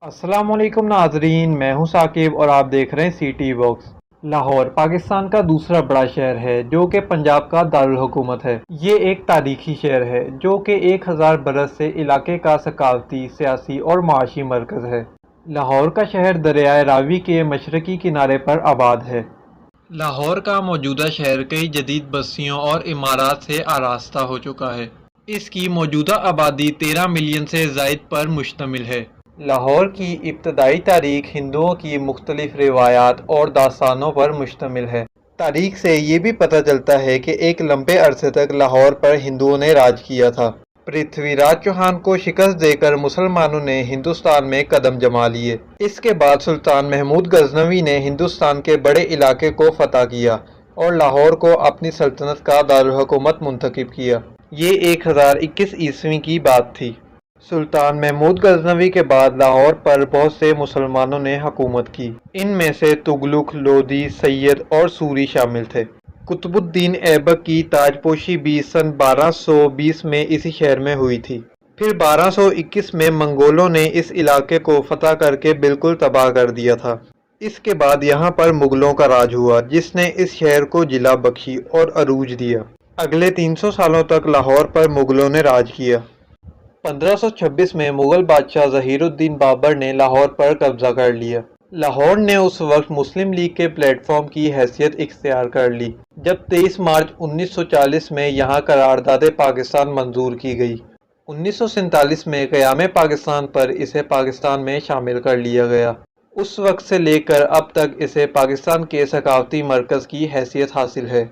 السلام علیکم ناظرین، میں ہوں ثاقب اور آپ دیکھ رہے ہیں C T box. Lahore Pakistan کا دوسرا بڑا شہر ہے جو کہ پنجاب کا دارالحکومت ہے۔ یہ ایک تاریخی شہر ہے جو کہ 1000 برس سے علاقے کا ثقافتی، سیاسی اور معاشی مرکز ہے۔ لاہور کا شہر دریائے راوی کے مشرقی کنارے پر آباد ہے۔ لاہور کا موجودہ شہر کئی جدید بستیوں اور عمارات سے آراستہ ہو چکا ہے۔ اس کی موجودہ آبادی 13 ملین سے زائد پر مشتمل ہے۔ لاہور کی ابتدائی تاریخ ہندوؤں کی مختلف روایات اور داستانوں پر مشتمل ہے۔ تاریخ سے یہ بھی پتہ چلتا ہے کہ ایک لمبے عرصے تک لاہور پر ہندوؤں نے راج کیا تھا۔ پرتھوی راج چوہان کو شکست دے کر مسلمانوں نے ہندوستان میں قدم جما لیے۔ اس کے بعد سلطان محمود غزنوی نے ہندوستان کے بڑے علاقے کو فتح کیا اور لاہور کو اپنی سلطنت کا دارالحکومت منتخب کیا۔ یہ 1021 عیسوی کی بات تھی۔ سلطان محمود غزنوی کے بعد لاہور پر بہت سے مسلمانوں نے حکومت کی۔ ان میں سے تغلق، لودھی، سید اور سوری شامل تھے۔ قطب الدین ایبک کی تاجپوشی بھی سن 1220 میں اسی شہر میں ہوئی تھی۔ پھر 1221 میں منگولوں نے اس علاقے کو فتح کر کے بالکل تباہ کر دیا تھا۔ اس کے بعد یہاں پر مغلوں کا راج ہوا جس نے اس شہر کو جلا بخشی اور عروج دیا۔ اگلے 300 سالوں تک لاہور پر مغلوں نے راج کیا۔ 1526 میں مغل بادشاہ ظہیر الدین بابر نے لاہور پر قبضہ کر لیا۔ لاہور نے اس وقت مسلم لیگ کے پلیٹ فارم کی حیثیت اختیار کر لی جب 23 مارچ 1940 میں یہاں قرارداد پاکستان منظور کی گئی۔ 1947 میں قیام پاکستان پر اسے پاکستان میں شامل کر لیا گیا۔ اس وقت سے لے کر اب تک اسے پاکستان کے ثقافتی مرکز کی حیثیت حاصل ہے۔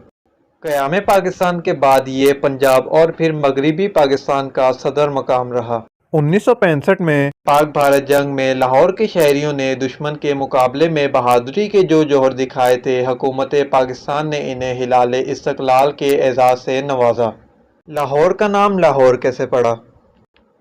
قیام پاکستان کے بعد یہ پنجاب اور پھر مغربی پاکستان کا صدر مقام رہا۔ 1965 میں پاک بھارت جنگ میں لاہور کے شہریوں نے دشمن کے مقابلے میں بہادری کے جو جوہر دکھائے تھے، حکومت پاکستان نے انہیں ہلال استقلال کے اعزاز سے نوازا۔ لاہور کا نام لاہور کیسے پڑا؟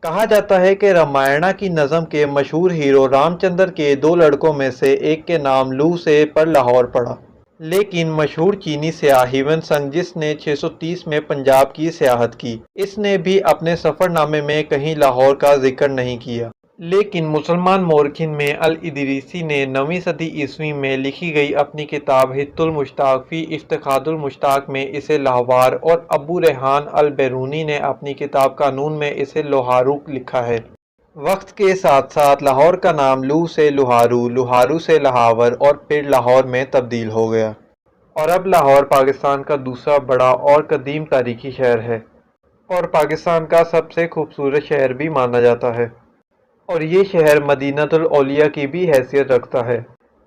کہا جاتا ہے کہ رامائن کی نظم کے مشہور ہیرو رام چندر کے 2 لڑکوں میں سے ایک کے نام لو سے پر لاہور پڑا۔ لیکن مشہور چینی سیاح ہیون سنگ جس نے 630 میں پنجاب کی سیاحت کی، اس نے بھی اپنے سفر نامے میں کہیں لاہور کا ذکر نہیں کیا۔ لیکن مسلمان مورخین میں الادریسی نے 9ویں صدی عیسوی میں لکھی گئی اپنی کتاب حط المشتاق فی افتقاد المشتاق میں اسے لاہوار اور ابو ریحان البیرونی نے اپنی کتاب قانون میں اسے لوہارو لکھا ہے۔ وقت کے ساتھ ساتھ لاہور کا نام لو سے لوہارو، لوہارو سے لاہور اور پھر لاہور میں تبدیل ہو گیا، اور اب لاہور پاکستان کا دوسرا بڑا اور قدیم تاریخی شہر ہے اور پاکستان کا سب سے خوبصورت شہر بھی مانا جاتا ہے۔ اور یہ شہر مدینۃ الاولیاء کی بھی حیثیت رکھتا ہے۔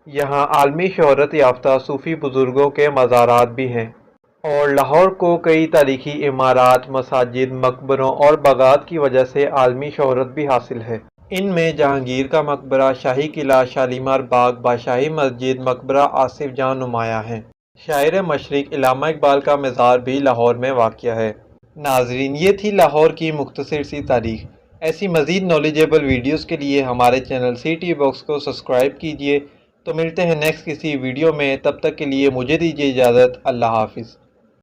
یہاں عالمی شہرت یافتہ صوفی بزرگوں کے مزارات بھی ہیں، اور لاہور کو کئی تاریخی عمارات، مساجد، مقبروں اور باغات کی وجہ سے عالمی شہرت بھی حاصل ہے۔ ان میں جہانگیر کا مقبرہ، شاہی قلعہ، شالیمار باغ، بادشاہی مسجد، مقبرہ آصف جاں نمایاں ہیں۔ شاعر مشرق علامہ اقبال کا مزار بھی لاہور میں واقع ہے۔ ناظرین، یہ تھی لاہور کی مختصر سی تاریخ۔ ایسی مزید نالجیبل ویڈیوز کے لیے ہمارے چینل سی ٹی باکس کو سبسکرائب کیجیے۔ تو ملتے ہیں نیکسٹ کسی ویڈیو میں، تب تک کے لیے مجھے دیجیے اجازت۔ اللہ حافظ۔